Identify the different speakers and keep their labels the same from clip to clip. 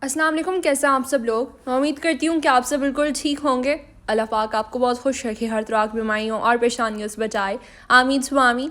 Speaker 1: अस्सलाम वालेकुम, कैसे हैं आप सब लोग। मैं उम्मीद करती हूँ कि आप सब बिल्कुल ठीक होंगे। अल्लाह पाक आपको बहुत खुश रखे, हर तरह की बीमारियों और परेशानियों से बचाए, आमीन सुबह आमीन।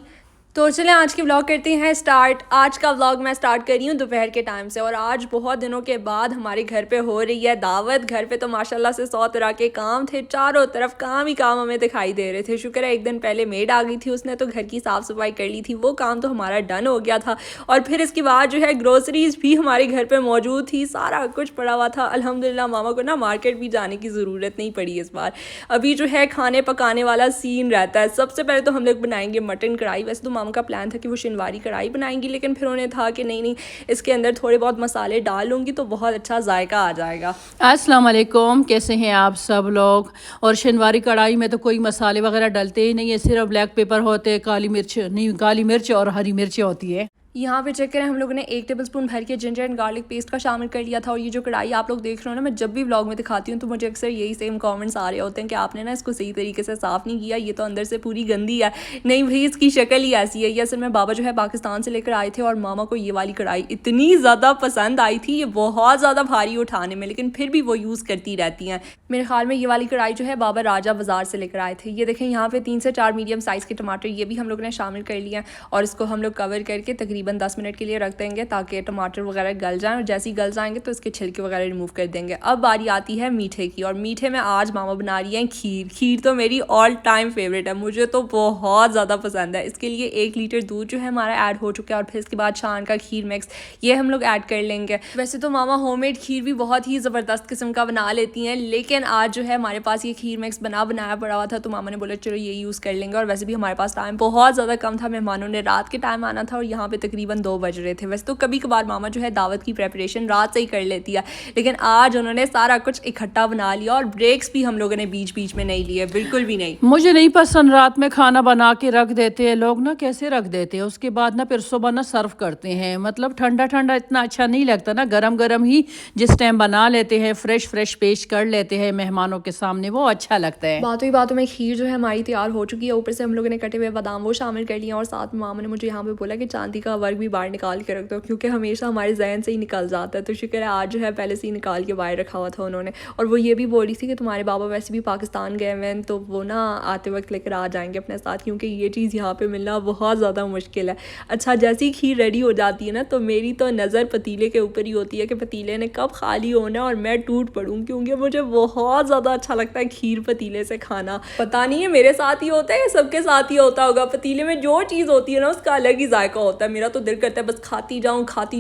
Speaker 1: तो चलें आज की व्लॉग करते हैं स्टार्ट। आज का व्लॉग मैं स्टार्ट कर रही हूँ दोपहर के टाइम से, और आज बहुत दिनों के बाद हमारे घर पे हो रही है दावत। घर पे तो माशाल्लाह से 100 तरह के काम थे, चारों तरफ काम ही काम हमें दिखाई दे रहे थे। शुक्र है एक दिन पहले मेड आ गई थी, उसने तो घर की साफ़ सफाई कर ली थी, वो काम तो हमारा डन हो गया था। और फिर इसके बाद जो है ग्रोसरीज भी हमारे घर पर मौजूद थी, सारा कुछ पड़ा हुआ था। अल्हम्दुलिल्लाह मामा को ना मार्केट भी जाने की ज़रूरत नहीं पड़ी इस बार। अभी जो है खाने पकाने वाला सीन रहता है। सबसे पहले तो हम लोग बनाएंगे मटन कढ़ाई। वैसे तो मामा का प्लान था कि वो शिनवारी कढ़ाई बनाएंगी, लेकिन फिर उन्हें था कि नहीं इसके अंदर थोड़े बहुत मसाले डाल लूँगी तो बहुत अच्छा जायका आ जाएगा।
Speaker 2: अस्सलाम वालेकुम, कैसे हैं आप सब लोग। और शिनवारी कढ़ाई में तो कोई मसाले वगैरह डलते ही नहीं है, सिर्फ ब्लैक पेपर होते हैं, काली मिर्च नहीं, काली मिर्च और हरी मिर्च होती है।
Speaker 1: यहाँ पे चेक करें, हम लोगों ने 1 टेबलस्पून भर के जिंजर एंड गार्लिक पेस्ट का शामिल कर लिया था। और ये जो कढ़ाई आप लोग देख रहे हो ना, मैं जब भी व्लॉग में दिखाती हूँ तो मुझे अक्सर यही सेम कमेंट्स आ रहे होते हैं कि आपने ना इसको सही तरीके से साफ़ नहीं किया, ये तो अंदर से पूरी गंदी है। नहीं भाई, इसकी शक्ल ही ऐसी है। ये असल में बाबा जो है पाकिस्तान से लेकर आए थे, और मामा को ये वाली कढ़ाई इतनी ज़्यादा पसंद आई थी, ये बहुत ज़्यादा भारी उठाने में, लेकिन फिर भी वो यूज़ करती रहती हैं। मेरे ख्याल में ये वाली कढ़ाई जो है बाबा राजा बाज़ार से लेकर आए थे। ये देखें, यहाँ पे 3 से 4 मीडियम साइज़ के टमाटर ये भी हम लोग ने शामिल कर लिए हैं, और इसको हम लोग कवर करके तकरीबन 10 मिनट के लिए रख देंगे ताकि टमाटर वगैरह गल जाएं। और जैसे ही गल जाएंगे तो इसके छिलके वगैरह रिमूव कर देंगे। अब बारी आती है मीठे की, और मीठे में आज मामा बना रही हैं खीर। खीर तो मेरी ऑल टाइम फेवरेट है, मुझे तो बहुत ज़्यादा पसंद है। इसके लिए 1 लीटर दूध जो है हमारा ऐड हो चुका है, और फिर इसके बाद छान का खीर मिक्स ये हम लोग ऐड कर लेंगे। वैसे तो मामा होममेड खीर भी बहुत ही ज़बरदस्त किस्म का बना लेती हैं, लेकिन आज जो है हमारे पास ये खीर मिक्स बनाया पड़ा हुआ था, तो मामा ने बोला चलो ये यूज़ कर लेंगे। और वैसे भी हमारे पास टाइम बहुत ज़्यादा कम था, मेहमानों ने रात के टाइम आना था, और यहाँ पे तकरीबन 2 बज रहे थे। वैसे तो कभी कभार मामा जो है दावत की प्रेपरेशन रात से ही कर लेती है, लेकिन आज उन्होंने सारा कुछ इकट्ठा बना लिया, और ब्रेक्स भी हम लोगों ने बीच बीच में नहीं लिए, बिल्कुल भी नहीं।
Speaker 2: मुझे नहीं पसंद रात में खाना बना के रख देते हैं लोग ना, कैसे रख देते हैं, उसके बाद ना फिर सुबह ना सर्व करते हैं। मतलब ठंडा ठंडा इतना अच्छा नहीं लगता ना, गरम गरम ही जिस टाइम बना लेते हैं, फ्रेश फ्रेश पेश कर लेते हैं मेहमानों के सामने, वो अच्छा लगता है।
Speaker 1: बातों ही बातों में खीर जो है हमारी तैयार हो चुकी है। ऊपर से हम लोगों ने कटे हुए बादाम वो शामिल कर लिए, और साथ में मामा ने मुझे यहाँ पे बोला कि चांदी का वर्क भी बाहर निकाल के रख दो, क्योंकि हमेशा हमारे जहन से ही निकल जाता है। तो शुक्र है आज जो है पहले से ही निकाल के बाहर रखा हुआ था उन्होंने। और वो ये भी बोल रही थी कि तुम्हारे बाबा वैसे भी पाकिस्तान गए हुए हैं, तो वो ना आते वक्त लेकर आ जाएंगे अपने साथ, क्योंकि ये चीज़ यहाँ पे मिलना बहुत ज़्यादा मुश्किल है। अच्छा, जैसी खीर रेडी हो जाती है ना, तो मेरी तो नज़र पतीले के ऊपर ही होती है कि पतीले ने कब खाली होना और मैं टूट पड़ूँ, क्योंकि मुझे बहुत ज़्यादा अच्छा लगता है खीर पतीले से खाना। पता नहीं है मेरे साथ ही होता है, सबके साथ ही होता होगा। पतीले में जो चीज़ होती है ना, उसका अलग ही जायका होता है। मेरा तो दिल करता है बस खाती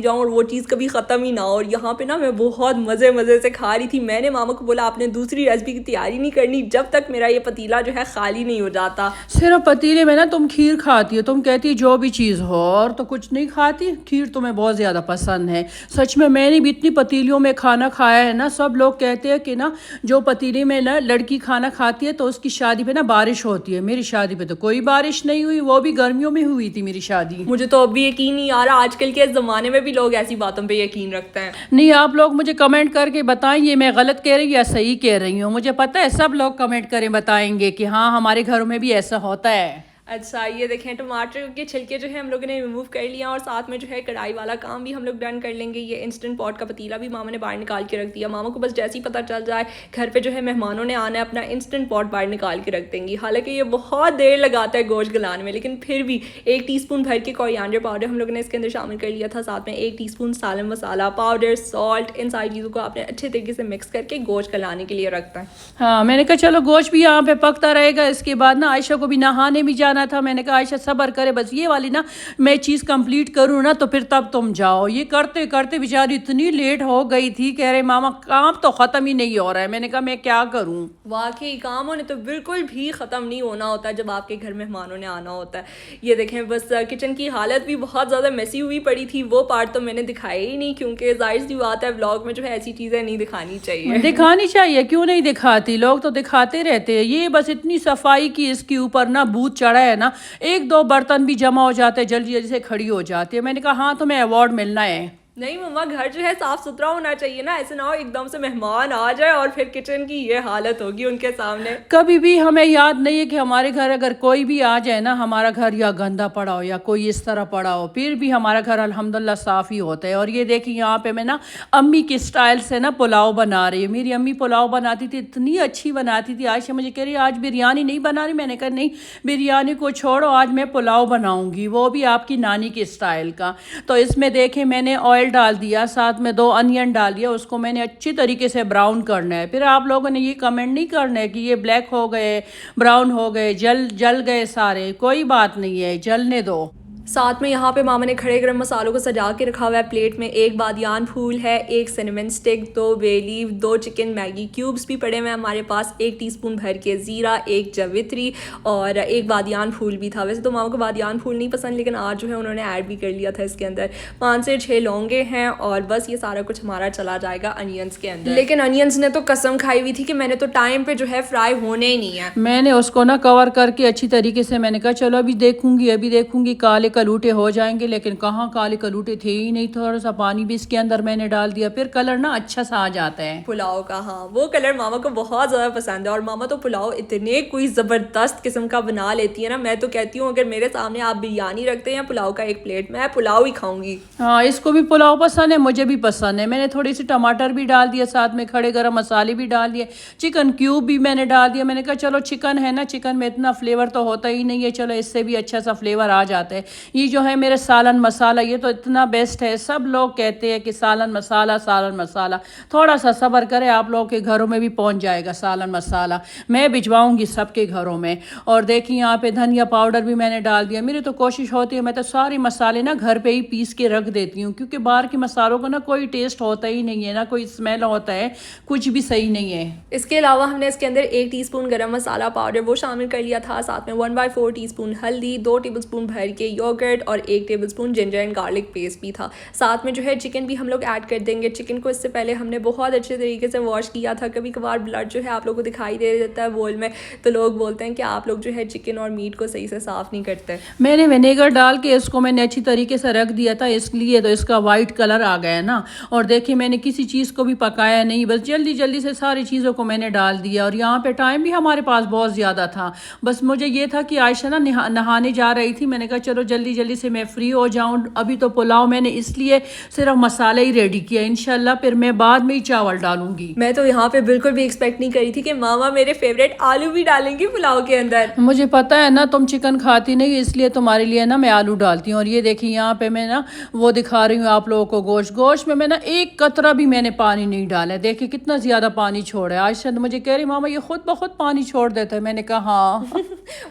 Speaker 1: जाऊँ और वो चीज़ कभी ख़त्म ही ना हो। और यहाँ पे ना मैं बहुत मज़े से खा रही थी। मैंने मामा को बोला आपने दूसरी रेसिपी की तैयारी नहीं करनी जब तक मेरा ये पतीला जो है खाली नहीं हो जाता।
Speaker 2: सिर्फ पतीले में ना तुम खीर खाती हो, तुम कहती जो भी चीज़ हो, और तो कुछ नहीं खाती। खीर तुम्हें बहुत ज़्यादा पसंद है। सच में मैंने भी इतनी पतीलियों में खाना खाया है ना, सब लोग कहते हैं कि ना जो पतीले में ना लड़की खाना खाती है तो उसकी शादी पे ना बारिश होती है। मेरी शादी पे तो कोई बारिश नहीं हुई, वो भी गर्मियों में हुई थी मेरी शादी।
Speaker 1: मुझे तो अब भी यकीन नहीं आ रहा, आजकल के ज़माने में भी लोग ऐसी बातों पे यकीन रखते हैं।
Speaker 2: नहीं, आप लोग मुझे कमेंट करके बताएं ये मैं गलत कह रही हूँ या सही कह रही हूँ। मुझे पता है सब लोग कमेंट करें, बताएंगे कि हाँ हमारे घरों में भी ऐसा होता है।
Speaker 1: अच्छा, ये देखें टमाटर के छिलके जो है हम लोगों ने रिमूव कर लिया, और साथ में जो है कढ़ाई वाला काम भी हम लोग डन कर लेंगे। ये इंस्टेंट पॉट का पतीला भी मामा ने बाहर निकाल के रख दिया। मामा को बस जैसे ही पता चल जाए घर पे जो है मेहमानों ने आना है, अपना इंस्टेंट पॉट बाहर निकाल के रख देंगी। हालांकि ये बहुत देर लगाता है गोश्त गलाने में, लेकिन फिर भी 1 टीस्पून भर के कोरिएंडर पाउडर हम लोगों ने इसके अंदर शामिल कर लिया था। साथ में 1 टीस्पून सालन मसाला पाउडर, सॉल्ट, इन सारी चीज़ों को आपने अच्छे तरीके से मिक्स करके गोश्त गलाने के लिए रखता है।
Speaker 2: हाँ, मैंने कहा चलो गोश्त भी यहाँ पे पकता रहेगा। इसके बाद ना आयशा को भी नहाने भी जाना था। मैंने कहा आयशा सब्र करे, बस ये वाली ना मैं चीज़ कंप्लीट करूँ ना तो फिर तब तुम जाओ। ये करते करते बेचारी इतनी लेट हो गई थी, कह रहे मामा काम तो ख़त्म ही नहीं हो रहा है। मैंने कहा मैं क्या करूँ।
Speaker 1: वाकई काम होने तो बिल्कुल भी ख़त्म नहीं होना होता जब आपके घर मेहमानों ने आना होता है। ये देखें बस किचन की हालत भी बहुत ज़्यादा मेसी हुई पड़ी थी। वो पार्ट तो मैंने दिखाया ही नहीं, क्योंकि जाहिर सी बात है व्लॉग में जो है ऐसी चीज़ें नहीं दिखानी चाहिए।
Speaker 2: दिखानी चाहिए, क्यों नहीं दिखाती, लोग तो दिखाते रहते हैं। ये बस इतनी सफाई की इसके ऊपर ना भूत चढ़ा है ना, 1-2 बर्तन भी जमा हो जाते हैं, जल्दी जल्दी से खड़ी हो जाती है। मैंने कहा हाँ तुम्हें अवार्ड मिलना है।
Speaker 1: नहीं मम्मा, घर जो है साफ सुथरा होना चाहिए ना, ऐसे ना हो एकदम से मेहमान आ जाए और फिर किचन की ये हालत होगी उनके सामने।
Speaker 2: कभी भी हमें याद नहीं है कि हमारे घर अगर कोई भी आ जाए ना, हमारा घर या गंदा पड़ा हो या कोई इस तरह पड़ा हो, फिर भी हमारा घर अल्हम्दुलिल्लाह साफ़ ही होता है। और ये देखिए यहाँ पे मैं ना अम्मी की स्टाइल से ना पुलाव बना रही है। मेरी अम्मी पुलाव बनाती थी, इतनी अच्छी बनाती थी। आयशा मुझे कह रही है आज बिरयानी नहीं बना रही। मैंने कहा नहीं, बिरयानी को छोड़ो, आज मैं पुलाव बनाऊँगी, वो भी आपकी नानी के स्टाइल का। तो इसमें देखें मैंने ऑयल डाल दिया, साथ में 2 अनियन डाल दिया, उसको मैंने अच्छी तरीके से ब्राउन करना है। फिर आप लोगों ने ये कमेंट नहीं करना है कि ये ब्लैक हो गए, ब्राउन हो गए, जल गए सारे, कोई बात नहीं है, जलने दो।
Speaker 1: साथ में यहाँ पे मामा ने खड़े गरम मसालों को सजा के रखा हुआ है प्लेट में। एक बादियान फूल है, एक cinnamon stick, 2 bay leaf, 2 chicken Maggi cubes भी पड़े हुए हैं हमारे पास, 1 टीस्पून भर के ज़ीरा, 1 जवित्री और 1 बादियान फूल भी था। वैसे तो मामा को बादियान फूल नहीं पसंद, लेकिन आज जो है उन्होंने ऐड भी कर लिया था इसके अंदर। 5 से 6 लौंगे हैं और बस ये सारा कुछ हमारा चला जाएगा अनियंस के अंदर। लेकिन अनियंस ने तो कसम खाई हुई थी कि मैंने तो टाइम पे जो है फ्राई होने ही नहीं है।
Speaker 2: मैंने उसको ना कवर करके अच्छी तरीके से मैंने कहा चलो अभी देखूंगी काले कलूटे हो जाएंगे, लेकिन कहाँ काले कलूटे थे ही नहीं। थोड़ा सा पानी भी इसके अंदर मैंने डाल दिया, फिर कलर ना अच्छा सा आ जाता है
Speaker 1: पुलाव का। हाँ, वो कलर मामा को बहुत ज़्यादा पसंद है और मामा तो पुलाव इतने कोई ज़बरदस्त किस्म का बना लेती है ना। मैं तो कहती हूँ अगर मेरे सामने आप बिरयानी रखते हैं या पुलाव का एक प्लेट, मैं पुलाव ही खाऊंगी।
Speaker 2: हाँ, इसको भी पुलाव पसंद है, मुझे भी पसंद है। मैंने थोड़ी सी टमाटर भी डाल दिया, साथ में खड़े गरम मसाले भी डाल दिए, चिकन क्यूब भी मैंने डाल दिया। मैंने कहा चलो चिकन है ना, चिकन में इतना फ्लेवर तो होता ही नहीं है, चलो इससे भी अच्छा सा फ्लेवर आ जाता है। ये जो है मेरे सालन मसाला, ये तो इतना बेस्ट है। सब लोग कहते हैं कि सालन मसाला, थोड़ा सा सब्र करें, आप लोगों के घरों में भी पहुंच जाएगा सालन मसाला। मैं भिजवाऊंगी सबके घरों में। और देखिए यहाँ पे धनिया पाउडर भी मैंने डाल दिया। मेरी तो कोशिश होती है मैं तो सारे मसाले ना घर पे ही पीस के रख देती हूँ, क्योंकि बाहर के मसालों का ना कोई टेस्ट होता ही नहीं है, ना कोई स्मेल होता है, कुछ भी सही नहीं है।
Speaker 1: इसके अलावा हमने इसके अंदर 1 टीस्पून गरम मसाला पाउडर वो शामिल कर लिया था, साथ में 1/4 टीस्पून हल्दी, 2 टेबलस्पून भर के योगर्ट और 1 tablespoon ginger and garlic paste भी था। साथ में जो है चिकन भी हम लोग ऐड कर देंगे। चिकन को इससे पहले हमने बहुत अच्छे तरीके से वॉश किया था। कभी कभार ब्लड जो है आप लोगों को दिखाई दे देता है बोल में, तो लोग बोलते हैं कि आप लोग जो है चिकन और मीट को सही से साफ़ नहीं करते।
Speaker 2: मैंने विनेगर डाल के इसको मैंने अच्छी तरीके से रख दिया था, इसलिए तो इसका वाइट कलर आ गया ना। और देखिए मैंने किसी चीज़ को भी पकाया नहीं, बस जल्दी जल्दी से सारी चीज़ों को मैंने डाल दिया। और यहाँ पे टाइम भी हमारे पास बहुत ज़्यादा था, बस मुझे ये था कि आयशा ना नहाने जा रही थी। मैंने कहा चलो जल्दी जल्दी से मैं फ्री हो जाऊँ। अभी तो पुलाव मैंने इसलिए सिर्फ मसाला ही रेडी किया, इंशाल्लाह फिर मैं बाद में ही चावल डालूंगी।
Speaker 1: मैं तो यहाँ पे बिल्कुल भी एक्सपेक्ट नहीं करी थी कि मामा मेरे फेवरेट आलू भी डालेंगी पुलाव के अंदर।
Speaker 2: मुझे पता है ना तुम चिकन खाती नहीं, इसलिए तुम्हारे लिए ना मैं आलू डालती हूँ। और ये देखिए यहाँ पे मैं ना वो दिखा रही हूँ आप लोगों को गोश्त में मैं ना एक कतरा भी मैंने पानी नहीं डाला है। देखिए कितना ज्यादा पानी छोड़ा है। आयशा तो मुझे कह रही मामा ये खुद ब खुद पानी छोड़ देता है। मैंने कहा हाँ।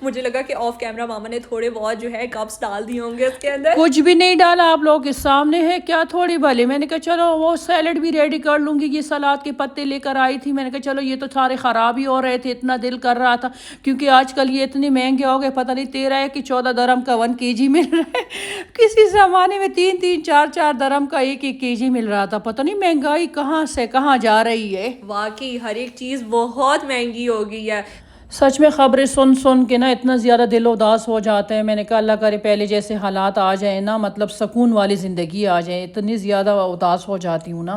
Speaker 1: मुझे लगा कि ऑफ कैमरा मामा ने थोड़े बहुत जो है कप्स डाल दिए होंगे उसके अंदर।
Speaker 2: कुछ भी नहीं डाला, आप लोगों के सामने है, क्या थोड़ी भले। मैंने कहा चलो वो सैलेड भी रेडी कर लूंगी। ये सलाद के पत्ते लेकर आई थी, मैंने कहा चलो ये तो सारे खराब ही हो रहे थे, इतना दिल कर रहा था क्योंकि आजकल ये इतने महंगे हो गए, पता नहीं 13 है कि 14 दरम का 1 kg मिल रहा है। किसी जमाने में 3-3, 4-4 दरम का 1-1 kg मिल रहा था। पता नहीं महंगाई कहाँ से कहाँ जा रही है।
Speaker 1: वाकई हर एक चीज बहुत महंगी हो गई है।
Speaker 2: सच में खबरें सुन सुन के ना इतना ज़्यादा दिल उदास हो जाता है। मैंने कहा अल्लाह करे पहले जैसे हालात आ जाए ना, मतलब सुकून वाली ज़िंदगी आ जाए। इतनी ज़्यादा उदास हो जाती हूँ ना।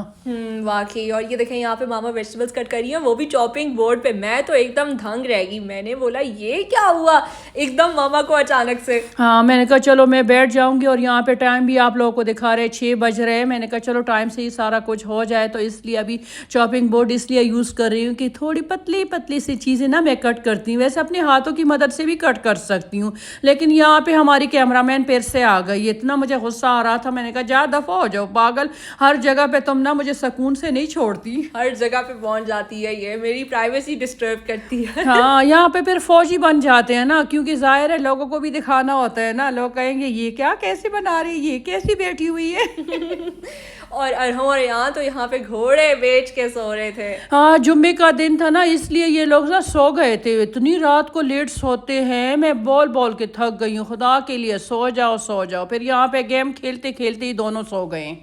Speaker 1: वाकई। और ये देखें यहाँ पे मामा वेजिटेबल्स कट करी हैं, वो भी चॉपिंग बोर्ड पे। मैं तो एकदम दंग रह गई, मैंने बोला ये क्या हुआ एकदम मामा को अचानक से।
Speaker 2: हाँ, मैंने कहा चलो मैं बैठ जाऊंगी। और यहाँ पे टाइम भी आप लोगों को दिखा रहे 6 बज रहे हैं। मैंने कहा चलो टाइम से ही सारा कुछ हो जाए, तो इसलिए अभी चॉपिंग बोर्ड इसलिए यूज़ कर रही हूँ कि थोड़ी पतली पतली सी चीज़ें ना मैं कट करती हूँ। वैसे अपने हाथों की मदद से भी कट कर सकती हूँ, लेकिन यहाँ पे हमारी कैमरामैन फिर से आ गई। इतना मुझे गुस्सा आ रहा था, मैंने कहा जा दफ़ा हो जाओ पागल, हर जगह पे तुम ना मुझे सुकून से नहीं छोड़ती।
Speaker 1: हर जगह पे पहुंच जाती है, ये मेरी प्राइवेसी डिस्टर्ब करती है।
Speaker 2: हाँ, यहाँ पे फिर फौजी बन जाते हैं ना, क्योंकि जाहिर है लोगों को भी दिखाना होता है ना। लोग कहेंगे ये क्या कैसे बना रही है, ये कैसी बैठी हुई है।
Speaker 1: और हमारे यहाँ तो यहाँ पे घोड़े बेच के सो रहे थे।
Speaker 2: हाँ, जुम्मे का दिन था ना, इसलिए ये लोग ना सो गए थे। इतनी रात को लेट सोते हैं, मैं बोल बोल के थक गई हूँ। खुदा के लिए सो जाओ सो जाओ। फिर यहाँ पे गेम खेलते खेलते ही दोनों सो गए।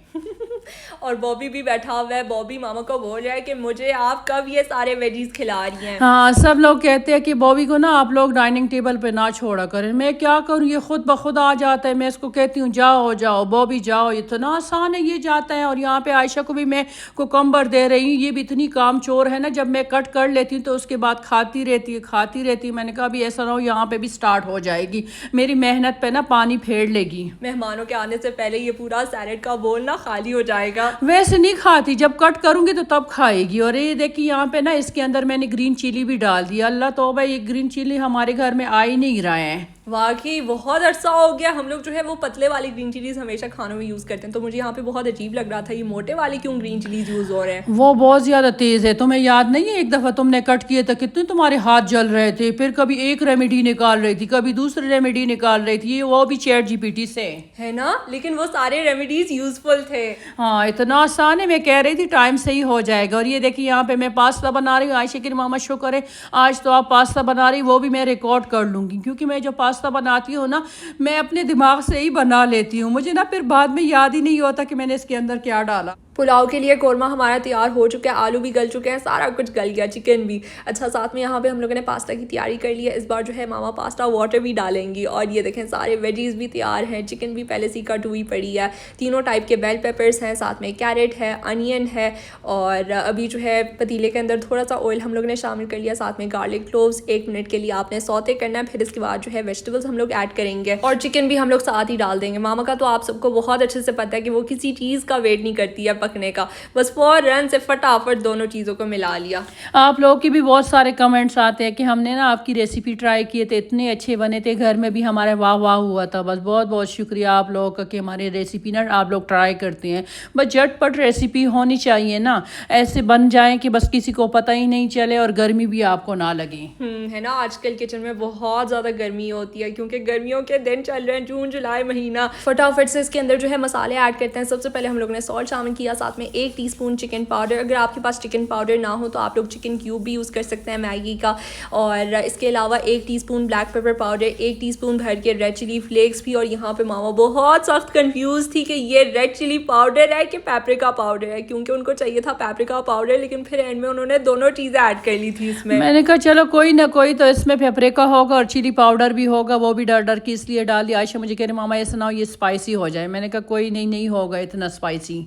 Speaker 1: और बॉबी भी बैठा हुआ है। बॉबी मामा को बोल रहा है कि मुझे आप कब ये सारे वेजीज खिला रही हैं।
Speaker 2: हाँ, सब लोग कहते हैं कि बॉबी को ना आप लोग डाइनिंग टेबल पे ना छोड़ा करें। मैं क्या करूँ, ये खुद ब खुद आ जाता है। मैं इसको कहती हूँ जाओ जाओ बॉबी जाओ, इतना आसान है ये जाता है। और यहाँ पे आयशा को भी मैं कुकम्बर दे रही हूँ, ये भी इतनी काम चोर है ना, जब मैं कट कर लेती हूँ तो उसके बाद खाती रहती है खाती रहती है। मैंने कहा अभी ऐसा ना हो यहाँ पे भी स्टार्ट हो जाएगी, मेरी मेहनत पे ना पानी फेर लेगी।
Speaker 1: मेहमानों के आने से पहले ये पूरा सैलेड का बोल ना खाली हो जाएगा।
Speaker 2: वैसे नहीं खाती, जब कट करूंगी तो तब खाएगी। और ये देखिए यहाँ पे ना इसके अंदर मैंने ग्रीन चिली भी डाल दिया। अल्लाह तौबा, ये ग्रीन चिली हमारे घर में आ ही नहीं रहा है।
Speaker 1: वाकई बहुत अरसा हो गया। हम लोग जो है वो पतले वाली ग्रीन चिलीज हमेशा खानों में यूज़ करते हैं, तो मुझे यहाँ पे बहुत अजीब लग रहा था ये मोटे वाले क्यों ग्रीन चिलीज यूज़ हो रहे हैं।
Speaker 2: वो बहुत ज्यादा तेज है, तुम्हें याद नहीं है एक दफा तुमने कट किए थे कितने तुम्हारे हाथ जल रहे थे। फिर कभी एक रेमेडी निकाल रही थी, कभी दूसरी रेमेडी निकाल रही थी, वो भी चैट जीपीटी से
Speaker 1: है ना, लेकिन वो सारे रेमेडीज यूजफुल थे।
Speaker 2: हाँ, इतना आसान है। मैं कह रही थी टाइम से ही हो जाएगा। और ये देखिए यहाँ पे मैं पास्ता बना रही हूँ। आयशा की मामा शुक्र है आज तो आप पास्ता बना रही, वो भी मैं रिकॉर्ड कर लूंगी, क्योंकि मैं जो पास्ता बनाती हूँ ना मैं अपने दिमाग से ही बना लेती हूँ। मुझे ना फिर बाद में याद ही नहीं होता कि मैंने इसके अंदर क्या डाला।
Speaker 1: पुलाव के लिए कौरमा हमारा तैयार हो चुका है, आलू भी गल चुके हैं, सारा कुछ गल गया, चिकन भी। अच्छा, साथ में यहाँ पे हम लोगों ने पास्ता की तैयारी कर ली है। इस बार जो है मामा पास्ता वाटर भी डालेंगी। और ये देखें सारे वेजीज भी तैयार हैं, चिकन भी पहले से कट हुई पड़ी है, तीनों टाइप के बेल पेपर्स हैं, साथ में कैरेट है, अनियन है। और अभी जो है पतीले के अंदर थोड़ा सा ऑयल हम लोग ने शामिल कर लिया, साथ में गार्लिक क्लोव्स 1 मिनट के लिए आपने सौते करना है। फिर इसके बाद जो है वेजिटेबल्स हम लोग ऐड करेंगे और चिकन भी हम लोग साथ ही डाल देंगे। मामा का तो आप सबको बहुत अच्छे से पता है कि वो किसी चीज़ का वेट नहीं करती है पकने का, बस फौरन से फटाफट दोनों चीज़ों को मिला लिया।
Speaker 2: आप लोग की भी बहुत सारे कमेंट्स आते हैं कि हमने ना आपकी रेसिपी ट्राई किए थे, इतने अच्छे बने थे, घर में भी हमारे वाह वाह हुआ था। बस बहुत बहुत शुक्रिया आप लोगों का कि हमारी रेसिपी ना आप लोग ट्राई करते हैं। बस झटपट रेसिपी होनी चाहिए ना, ऐसे बन जाए कि बस किसी को पता ही नहीं चले और गर्मी भी आपको ना लगे।
Speaker 1: है ना, आजकल किचन में बहुत ज़्यादा गर्मी होती है क्योंकि गर्मियों के दिन चल रहे हैं, जून जुलाई महीना। फटाफट से इसके अंदर जो है मसाले ऐड करते हैं। सबसे पहले हम लोग ने सॉल्ट शामिल किया, साथ में 1 टीस्पून चिकन पाउडर। अगर आपके पास चिकन पाउडर ना हो तो आप लोग चिकन क्यूब भी यूज़ कर सकते हैं मैगी का। और इसके अलावा 1 teaspoon black pepper powder, 1 teaspoon भर के रेड चिली फ्लेक्स भी। और यहाँ पे मामा बहुत सख्त कंफ्यूज थी कि ये रेड चिली पाउडर है कि पेपरिका पाउडर है, क्योंकि उनको चाहिए था पेपरिका पाउडर, लेकिन फिर एंड में उन्होंने दोनों चीज़ें ऐड कर ली थी इसमें।
Speaker 2: मैंने कहा चलो कोई ना कोई तो इसमें पेपरिका होगा और चिली पाउडर भी होगा, वो भी डर डर के इसलिए डाल दिया। आयशा मुझे कह रही मामा ऐसा ना हो ये स्पाइसी हो जाए। मैंने कहा कोई नहीं, नहीं होगा इतना स्पाइसी।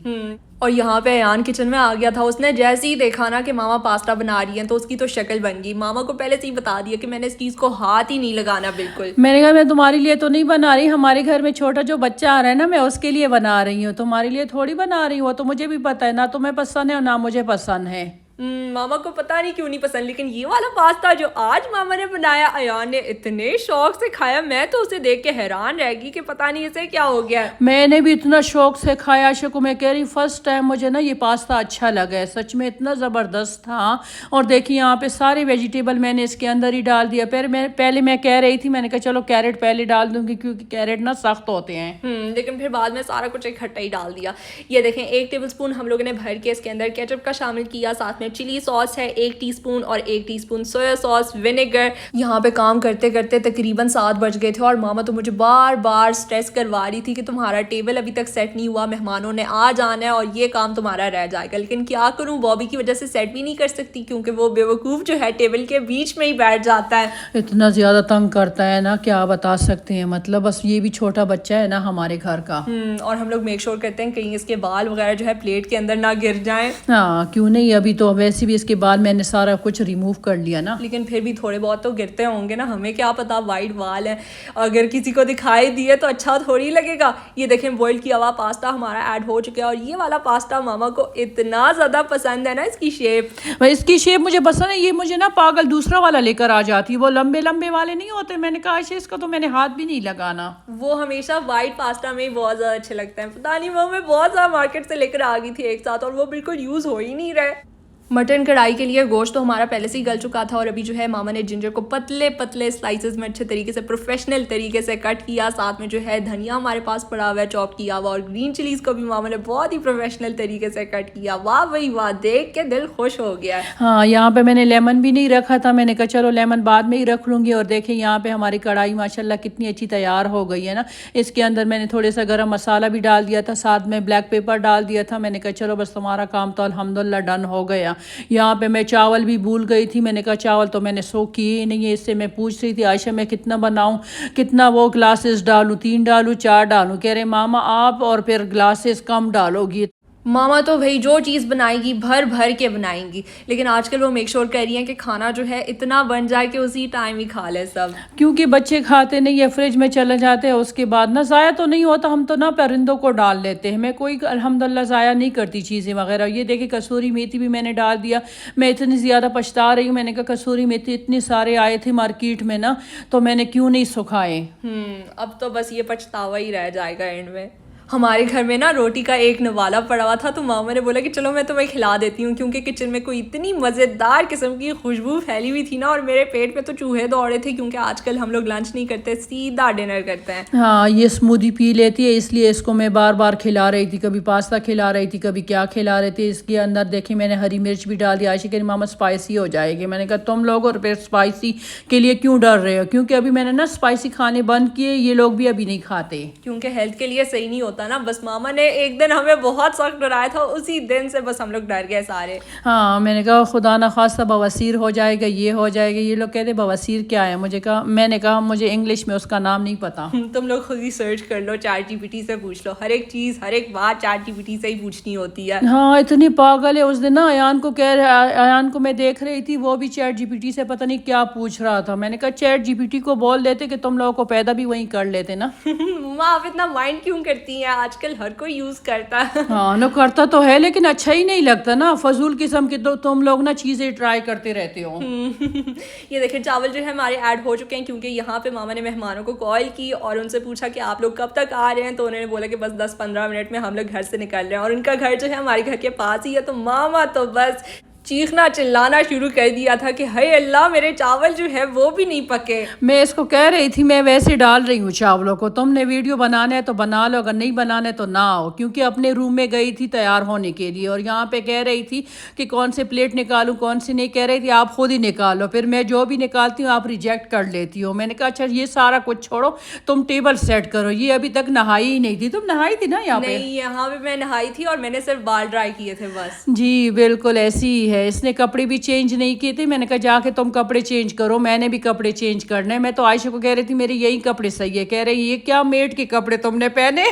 Speaker 1: और यहाँ पे अयान किचन में आ गया था। उसने जैसे ही देखा ना कि मामा पास्ता बना रही हैं तो उसकी तो शक्ल बन गई। मामा को पहले से ही बता दिया कि मैंने इस चीज़ को हाथ ही नहीं लगाना बिल्कुल।
Speaker 2: मैंने कहा मैं तुम्हारे लिए तो नहीं बना रही, हमारे घर में छोटा जो बच्चा आ रहा है ना मैं उसके लिए बना रही हूँ, तुम्हारे लिए थोड़ी बना रही हूँ। तो मुझे भी पता है ना तुम्हें पसंद है और ना मुझे पसंद है।
Speaker 1: मामा को पता नहीं क्यों नहीं पसंद, लेकिन ये वाला पास्ता जो आज मामा ने बनाया अयान ने इतने शौक से खाया, मैं तो उसे देख के हैरान रह गई कि पता नहीं इसे क्या हो गया।
Speaker 2: मैंने भी इतना शौक से खाया आयशा को, मैं कह रही फर्स्ट टाइम मुझे ना ये पास्ता अच्छा लगा है, सच में इतना ज़बरदस्त था। और देखिए यहाँ पे सारे वेजिटेबल मैंने इसके अंदर ही डाल दिया। पहले मैं कह रही थी, मैंने कहा चलो कैरेट पहले डाल दूंगी क्योंकि कैरेट ना सख्त होते हैं,
Speaker 1: लेकिन फिर बाद में सारा कुछ इकट्ठा ही डाल दिया। ये देखें 1 टेबलस्पून हम लोगों ने भर के इसके अंदर केचप का शामिल किया, साथ में चिली सॉस है 1 टीस्पून और 1 टीस्पून सोया सॉस, विनेगर। यहाँ पे काम करते करते तकरीबन 7 बज गए थे और मामा तो मुझे बार बार स्ट्रेस करवा रही थी कि तुम्हारा टेबल अभी तक सेट नहीं हुआ, मेहमानों ने आ जाना है और ये काम तुम्हारा रह जाएगा। लेकिन क्या करूँ, बॉबी की वजह से सेट भी नहीं कर सकती क्योंकि वो बेवकूफ़ जो है टेबल के बीच में ही बैठ जाता है।
Speaker 2: इतना ज़्यादा तंग करता है ना, क्या बता सकते हैं। मतलब बस ये भी छोटा बच्चा है ना हमारे घर का।
Speaker 1: और हम लोग मेक श्योर करते हैं कहीं इसके बाल वगैरह जो है प्लेट के अंदर ना गिर जाएं।
Speaker 2: हाँ क्यों नहीं, अभी तो वैसे भी इसके बाल मैंने सारा कुछ रिमूव कर लिया ना,
Speaker 1: लेकिन फिर भी थोड़े बहुत तो गिरते होंगे ना, हमें क्या पता, वाइट बाल है, अगर किसी को दिखाई दिए तो अच्छा थोड़ी लगेगा। ये देखें बॉइल किया हुआ पास्ता हमारा ऐड हो चुका है और ये वाला पास्ता मामा को इतना ज़्यादा पसंद है ना, इसकी शेप।
Speaker 2: भाई इसकी शेप मुझे पसंद है। ये मुझे ना पागल दूसरा वाला लेकर आ जाती है, वो लंबे लंबे वाले नहीं होते। मैंने कहा अच्छा इसका तो मैंने हाथ भी नहीं लगाना।
Speaker 1: वो हमेशा वाइट पास्ता में ही बहुत ज़्यादा अच्छे लगते हैं, पता नहीं वो मैं बहुत ज़्यादा मार्केट से लेकर आ गई थी एक साथ और वो बिल्कुल यूज़ हो ही नहीं रहे। मटन कढ़ाई के लिए गोश्त तो हमारा पहले से ही गल चुका था और अभी जो है मामा ने जिंजर को पतले पतले स्लाइसेस में अच्छे तरीके से प्रोफेशनल तरीके से कट किया। साथ में जो है धनिया हमारे पास पड़ा हुआ है चॉप किया हुआ, और ग्रीन चिलीज को भी मामा ने बहुत ही प्रोफेशनल तरीके से कट किया। वाह भाई वाह, देख के दिल खुश हो गया।
Speaker 2: हाँ, यहाँ पे मैंने लेमन भी नहीं रखा था, मैंने कहा चलो लेमन बाद में ही रख लूँगी। और देखिए यहाँ पे हमारी कढ़ाई माशाल्लाह कितनी अच्छी तैयार हो गई है ना। इसके अंदर मैंने थोड़े सा गरम मसाला भी डाल दिया था, साथ में ब्लैक पेपर डाल दिया था। मैंने कहा चलो बस तुम्हारा काम तो अल्हम्दुलिल्लाह डन हो गया। यहाँ पे मैं चावल भी भूल गई थी, मैंने कहा चावल तो मैंने सोख किए ही नहीं है। इससे मैं पूछ रही थी आयशा मैं कितना बनाऊँ, कितना वो ग्लासेस डालूँ, 3 डालूँ 4 डालूँ। कह रहे मामा आप और फिर ग्लासेस कम डालोगी।
Speaker 1: मामा तो भाई जो चीज़ बनाएगी भर भर के बनाएंगी, लेकिन आजकल वो मेक श्योर कर रही हैं कि खाना जो है इतना बन जाए कि उसी टाइम ही खा ले सब,
Speaker 2: क्योंकि बच्चे खाते नहीं है, फ्रिज में चले जाते हैं, उसके बाद ना ज़ाया तो नहीं होता। हम तो ना परिंदों को डाल लेते हैं, मैं कोई अल्हम्दुलिल्लाह ज़ाया नहीं करती चीज़ें वगैरह। ये देखिए कसूरी मेथी भी मैंने डाल दिया। मैं इतनी ज़्यादा पछता रही हूँ, मैंने कहा कसूरी मेथी इतने सारे आए थे मार्केट में ना, तो मैंने क्यों नहीं सुखाए।
Speaker 1: अब तो बस ये पछतावा ही रह जाएगा एंड में। हमारे घर में ना रोटी का एक नवाला पड़ा हुआ था, तो मामा ने बोला कि चलो मैं तुम्हें खिला देती हूँ, क्योंकि किचन में कोई इतनी मज़ेदार किस्म की खुशबू फैली हुई थी ना, और मेरे पेट में तो चूहे दौड़े थे, क्योंकि आजकल हम लोग लंच नहीं करते, सीधा डिनर करते हैं।
Speaker 2: हाँ, ये स्मूदी पी लेती है, इसलिए इसको मैं बार बार खिला रही थी। कभी पास्ता खिला रही थी, कभी क्या खिला रही थी। इसके अंदर देखिए मैंने हरी मिर्च भी डाल दिया। आयशा कह मामा स्पाइसी हो जाएगी। मैंने कहा तुम लोग और फिर स्पाइसी के लिए क्यों डर रहे हो, क्योंकि अभी मैंने ना स्पाइसी खाने बंद किए, ये लोग भी अभी नहीं खाते,
Speaker 1: क्योंकि हेल्थ के लिए सही नहीं होता ना। बस मामा ने एक दिन हमें बहुत सख्त डराया था, उसी दिन से बस हम लोग डर गए सारे।
Speaker 2: हाँ, मैंने कहा खुदा ना खास्ता बवासीर हो जाएगा, ये हो जाएगा। ये लोग कहते बवासीर क्या है, मैंने कहा मुझे इंग्लिश में उसका नाम नहीं पता।
Speaker 1: तुम लोग खुद ही सर्च कर लो, चैट जीपीटी से पूछ लो, हर एक चीज हर एक बात चैट जीपीटी से ही पूछनी होती है।
Speaker 2: हाँ, इतनी पागल है। उस दिन ना अयान को मैं देख रही थी, वो भी चैट जीपीटी से पता नहीं क्या पूछ रहा था। मैंने कहा चैट जीपीटी को बोल देते कि तुम लोगों को पैदा भी वहीं कर लेते ना।
Speaker 1: मम्मा आप इतना माइंड क्यों करती हैं, आजकल हर कोई यूज करता है।
Speaker 2: हाँ ना, करता तो है लेकिन अच्छा ही नहीं लगता ना, फजूल किस्म की तो तुम लोग ना चीजें ट्राई करते रहते हो।
Speaker 1: ये देखिए चावल जो है हमारे ऐड हो चुके हैं, क्योंकि यहाँ पे मामा ने मेहमानों को कॉल की और उनसे पूछा कि आप लोग कब तक आ रहे हैं, तो उन्होंने बोला कि बस 10-15 मिनट में हम लोग घर से निकल रहे हैं। और उनका घर जो है हमारे घर के पास ही है, तो मामा तो बस चीखना चिल्लाना शुरू कर दिया था कि हाय अल्लाह मेरे चावल जो है वो भी नहीं पके।
Speaker 2: मैं इसको कह रही थी मैं वैसे डाल रही हूँ चावलों को, तुमने वीडियो बनाना है तो बना लो, अगर नहीं बनाना है तो ना आओ। क्योंकि अपने रूम में गई थी तैयार होने के लिए, और यहाँ पे कह रही थी कि कौन से प्लेट निकालूं कौन सी नहीं। कह रही थी आप खुद ही निकालो, फिर मैं जो भी निकालती हूँ आप रिजेक्ट कर लेती हो। मैंने कहा अच्छा ये सारा कुछ छोड़ो, तुम टेबल सेट करो। ये अभी तक नहाई ही नहीं थी। तुम नहाई थी ना यहाँ पे?
Speaker 1: नहीं, यहाँ पे मैं नहाई थी और मैंने सिर्फ बाल ड्राई किए थे बस।
Speaker 2: जी बिल्कुल ऐसी ही है, इसने कपड़े भी चेंज नहीं किए थे। मैंने कहा जाके तुम कपड़े चेंज करो, मैंने भी कपड़े चेंज करने। मैं तो आयशा को कह रही थी मेरे यही कपड़े सही है, कह रही ये क्या मेड के कपड़े तुमने पहने।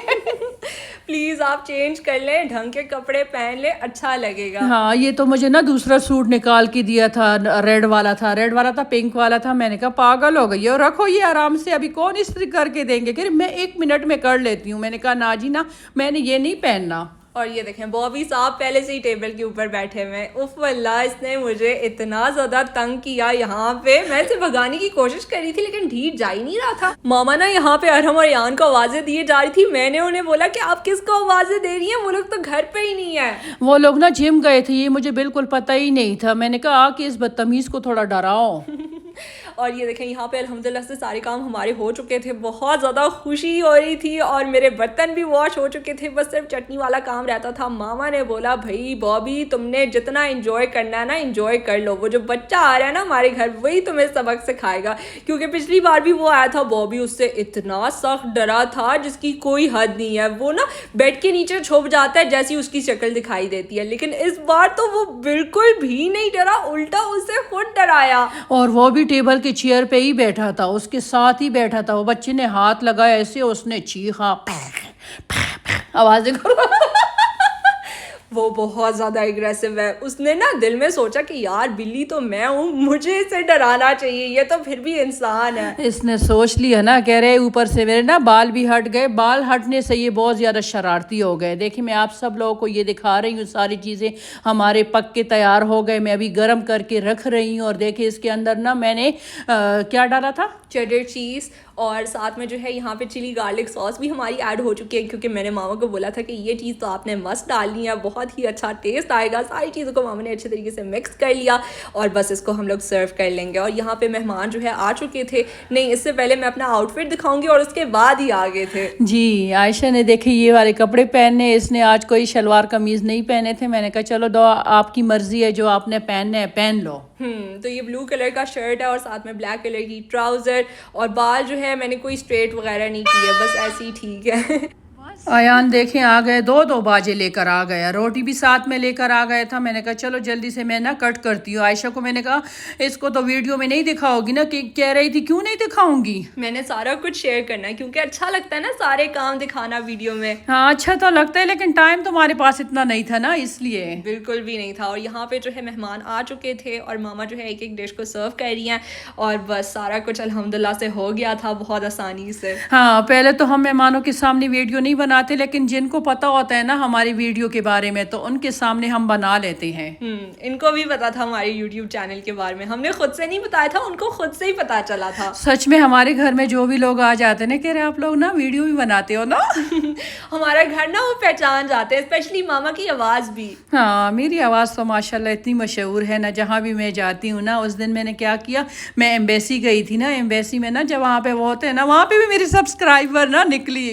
Speaker 1: प्लीज आप चेंज कर लें, ढंग के कपड़े पहन ले, अच्छा लगेगा।
Speaker 2: हाँ, ये तो मुझे ना दूसरा सूट निकाल के दिया था, रेड वाला था पिंक वाला था। मैंने कहा पागल हो गई हो, रखो ये आराम से, अभी कौन इस्त्री करके देंगे। कह रही मैं 1 मिनट में कर लेती हूँ। मैंने कहा ना जी ना, मैंने ये नहीं पहनना।
Speaker 1: और ये देखें बॉबी साहब पहले से ही टेबल के ऊपर बैठे हुए। उफ वल्लाह इसने मुझे इतना ज्यादा तंग किया यहाँ पे। मैं इसे भगाने की कोशिश कर रही थी लेकिन ढीठ जा ही नहीं रहा था। मामा ना यहाँ पे अरहम और यान को आवाजें दिए जा रही थी। मैंने उन्हें बोला कि आप किसको आवाजें दे रही हैं, वो लोग तो घर पे ही नहीं है।
Speaker 2: वो लोग ना जिम गए थे, ये मुझे बिल्कुल पता ही नहीं था। मैंने कहा कि इस बदतमीज को थोड़ा डराओ।
Speaker 1: और ये देखें यहाँ पे अल्हम्दुलिल्लाह से सारे काम हमारे हो चुके थे, बहुत ज़्यादा खुशी हो रही थी और मेरे बर्तन भी वॉश हो चुके थे, बस सिर्फ चटनी वाला काम रहता था। मामा ने बोला भाई बॉबी तुमने जितना एंजॉय करना है ना एंजॉय कर लो, वो जो बच्चा आ रहा है ना हमारे घर वही तुम्हें सबक सिखाएगा। क्योंकि पिछली बार भी वो आया था बॉबी, उससे इतना सख्त डरा था जिसकी कोई हद नहीं है। वो ना बेड के नीचे छुप जाता है जैसी उसकी शक्ल दिखाई देती है, लेकिन इस बार तो वो बिल्कुल भी नहीं डरा, उल्टा उसे खुद डराया।
Speaker 2: और वो भी टेबल के चेयर पे ही बैठा था, उसके साथ ही बैठा था। वो बच्चे ने हाथ लगाया ऐसे, उसने चीखा आवाजें करो।
Speaker 1: वो बहुत ज़्यादा एग्रेसिव है। उसने ना दिल में सोचा कि यार बिल्ली तो मैं हूँ, मुझे इसे डराना चाहिए, ये तो फिर भी इंसान है।
Speaker 2: इसने सोच लिया ना, कह रहे ऊपर से मेरे ना बाल भी हट गए, बाल हटने से ये बहुत ज़्यादा शरारती हो गए। देखिए मैं आप सब लोगों को ये दिखा रही हूँ, सारी चीज़ें हमारे पक के तैयार हो गए। मैं अभी गर्म करके रख रही हूँ। और देखिए इसके अंदर ना मैंने क्या डाला था,
Speaker 1: चेडर चीज़, और साथ में जो है यहाँ पे चिली गार्लिक सॉस भी हमारी ऐड हो चुकी है, क्योंकि मैंने मामा को बोला था कि ये चीज़ तो आपने मस्त डालनी है, बहुत बहुत ही अच्छा टेस्ट आएगा। सारी चीज़ों को मामा ने अच्छे तरीके से मिक्स कर लिया और बस इसको हम लोग सर्व कर लेंगे। और यहाँ पे मेहमान जो है आ चुके थे। नहीं, इससे पहले मैं अपना आउटफिट दिखाऊंगी और उसके बाद ही आ गए थे।
Speaker 2: जी, आयशा ने देखे ये वाले कपड़े पहने, इसने आज कोई शलवार कमीज नहीं पहने थे। मैंने कहा चलो दो, आपकी मर्जी है, जो आपने पहनने है पहन लो।
Speaker 1: तो ये ब्लू कलर का शर्ट है और साथ में ब्लैक कलर की ट्राउजर, और बाल जो है मैंने कोई स्ट्रेट वगैरह नहीं किए, बस ऐसे ही ठीक है।
Speaker 2: आयान देखें आ गए, दो बाजे लेकर आ गया, रोटी भी साथ में लेकर आ गया था। मैंने कहा चलो जल्दी से मैं ना कट करती हूँ। आयशा को मैंने कहा इसको तो वीडियो में नहीं दिखाओगी ना, कि कह रही थी क्यों नहीं दिखाऊंगी।
Speaker 1: मैंने सारा कुछ शेयर करना है क्योंकि अच्छा लगता है ना सारे काम दिखाना वीडियो में।
Speaker 2: हाँ अच्छा तो लगता है, लेकिन टाइम तुम्हारे पास इतना नहीं था ना, इसलिए।
Speaker 1: बिल्कुल भी नहीं था। और यहाँ पे जो है मेहमान आ चुके थे और मामा जो है एक एक डिश को सर्व कर रही हैं और बस सारा कुछ अल्हम्दुलिल्लाह से हो गया था बहुत आसानी से।
Speaker 2: हाँ, पहले तो हम मेहमानों के सामने वीडियो नहीं बनाते, लेकिन जिनको पता होता है ना हमारी वीडियो के बारे में, तो उनके सामने हम बना लेते हैं।
Speaker 1: इनको भी पता था हमारे YouTube चैनल के बारे में, हमने खुद से नहीं बताया था, उनको खुद से ही पता चला था।
Speaker 2: सच में हमारे घर में जो भी लोग आ जाते हैं ना, कह रहे आप लोग ना वीडियो भी बनाते हो ना।
Speaker 1: हमारा घर ना वो पहचान जाते हैं, स्पेशली मामा की आवाज़ भी।
Speaker 2: हाँ, मेरी आवाज़ तो माशाल्लाह इतनी मशहूर है ना, जहाँ भी मैं जाती हूँ ना। उस दिन मैंने क्या किया, मैं एम्बेसी गई थी ना, एम्बेसी में ना जब वहाँ पे वो होते हैं ना, वहाँ पे भी मेरी सब्सक्राइबर ना निकली।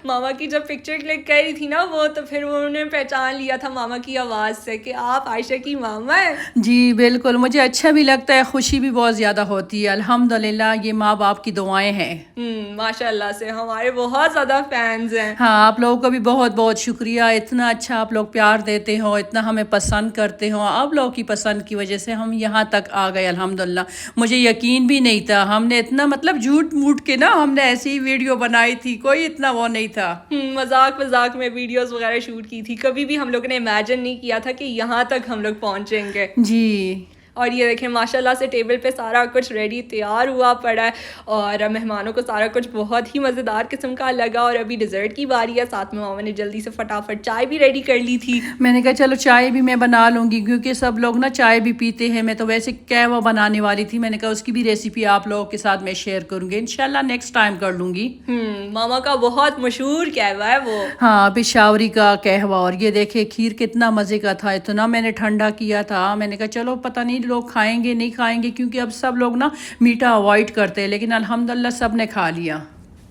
Speaker 1: मामा की जब पिक्चर क्लिक कर रही थी ना वो, तो फिर उन्होंने पहचान लिया था मामा की आवाज़ से कि आप आयशा की मामा है।
Speaker 2: जी बिल्कुल, मुझे अच्छा भी लगता है, खुशी भी बहुत ज़्यादा होती है। अल्हम्दुलिल्लाह, ये माँ बाप की दुआएं हैं।
Speaker 1: माशाल्लाह से हमारे बहुत ज़्यादा फैंस हैं।
Speaker 2: हाँ, आप लोगों का भी बहुत बहुत शुक्रिया, इतना अच्छा आप लोग प्यार देते हो, इतना हमें पसंद करते हो। आप लोगों की पसंद की वजह से हम यहाँ तक आ गए अल्हम्दुलिल्लाह। मुझे यकीन भी नहीं था, हमने इतना मतलब झूठ मूठ के ना हमने ऐसी ही वीडियो बनाई थी, कोई इतना वो नहीं था।
Speaker 1: मजाक में वीडियोस वगैरह शूट की थी, कभी भी हम लोग ने इमेजिन नहीं किया था कि यहाँ तक हम लोग पहुँचेंगे।
Speaker 2: जी।
Speaker 1: और ये देखें माशाल्लाह से टेबल पे सारा कुछ रेडी तैयार हुआ पड़ा है और मेहमानों को सारा कुछ बहुत ही मज़ेदार किस्म का लगा। और अभी डिज़र्ट की बारी है, साथ में मामा ने जल्दी से फटाफट चाय भी रेडी कर ली थी।
Speaker 2: मैंने कहा चलो चाय भी मैं बना लूँगी, क्योंकि सब लोग ना चाय भी पीते हैं। मैं तो वैसे कहवा बनाने वाली थी, मैंने कहा उसकी भी रेसिपी आप लोगों के साथ मैं शेयर करूँगी, इंशाल्लाह नेक्स्ट टाइम कर लूँगी।
Speaker 1: मामा का बहुत मशहूर कहवा है वो।
Speaker 2: हाँ, पिशावरी का कहवा। और ये देखे खीर कितना मज़े का था, इतना मैंने ठंडा किया था। मैंने कहा चलो पता नहीं लोग खाएंगे नहीं खाएंगे, क्योंकि अब सब लोग ना मीठा अवॉइड करते हैं, लेकिन अल्हम्दुलिल्लाह सब ने खा लिया।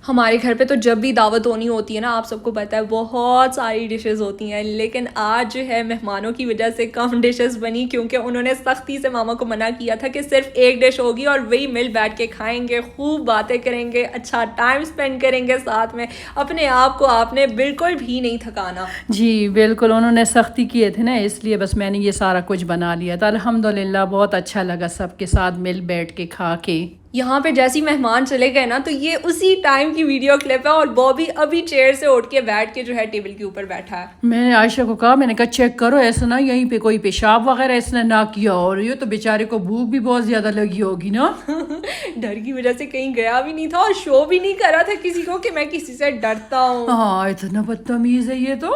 Speaker 1: हमारे घर पे तो जब भी दावत होनी होती है ना, आप सबको पता है बहुत सारी डिशेस होती हैं, लेकिन आज जो है मेहमानों की वजह से कम डिशेस बनी, क्योंकि उन्होंने सख्ती से मामा को मना किया था कि सिर्फ एक डिश होगी और वही मिल बैठ के खाएंगे, खूब बातें करेंगे, अच्छा टाइम स्पेंड करेंगे साथ में। अपने आप को आपने बिल्कुल भी नहीं थकाना।
Speaker 2: जी बिल्कुल, उन्होंने सख्ती किए थे ना, इसलिए बस मैंने ये सारा कुछ बना लिया था। अल्हम्दुलिल्लाह बहुत अच्छा लगा सबके साथ मिल बैठ के खा के।
Speaker 1: यहाँ पे जैसे ही मेहमान चले गए ना, तो ये उसी टाइम की वीडियो क्लिप है और बॉबी अभी चेयर से उठ के बैठ के जो है टेबल के ऊपर बैठा है।
Speaker 2: मैंने आयशा को कहा, मैंने कहा चेक करो ऐसा ना यहीं पे कोई पेशाब वगैरह इसने ना किया, और ये तो बेचारे को भूख भी बहुत ज्यादा लगी होगी ना।
Speaker 1: डर की वजह से कहीं गया भी नहीं था और शो भी नहीं करा था किसी को कि मैं किसी से डरता हूँ।
Speaker 2: हाँ, इतना बदतमीज है ये तो।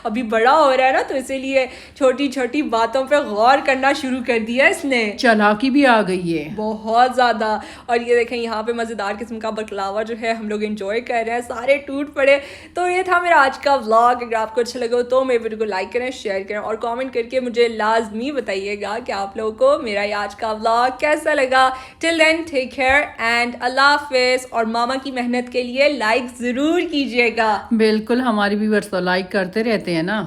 Speaker 1: अभी बड़ा हो रहा है ना, तो इसीलिए छोटी छोटी बातों पे गौर करना शुरू कर दिया इसने।
Speaker 2: चालाकी भी आ गई है
Speaker 1: बहुत ज़्यादा। और ये देखें यहाँ पे मज़ेदार किस्म का बकलावा जो है हम लोग एंजॉय कर रहे हैं, सारे टूट पड़े। तो ये था मेरा आज का व्लॉग। अगर आपको अच्छा लगा तो मेरे वीडियो को लाइक करें, शेयर करें और कमेंट करके मुझे लाजमी बताइएगा कि आप लोगों को मेरा ये आज का व्लॉग कैसा लगा। Till then take care and अल्लाह हाफिज़। और मामा की मेहनत के लिए लाइक ज़रूर कीजिएगा।
Speaker 2: बिल्कुल, हमारे व्यूअर्स तो लाइक करते रहते हैं ना।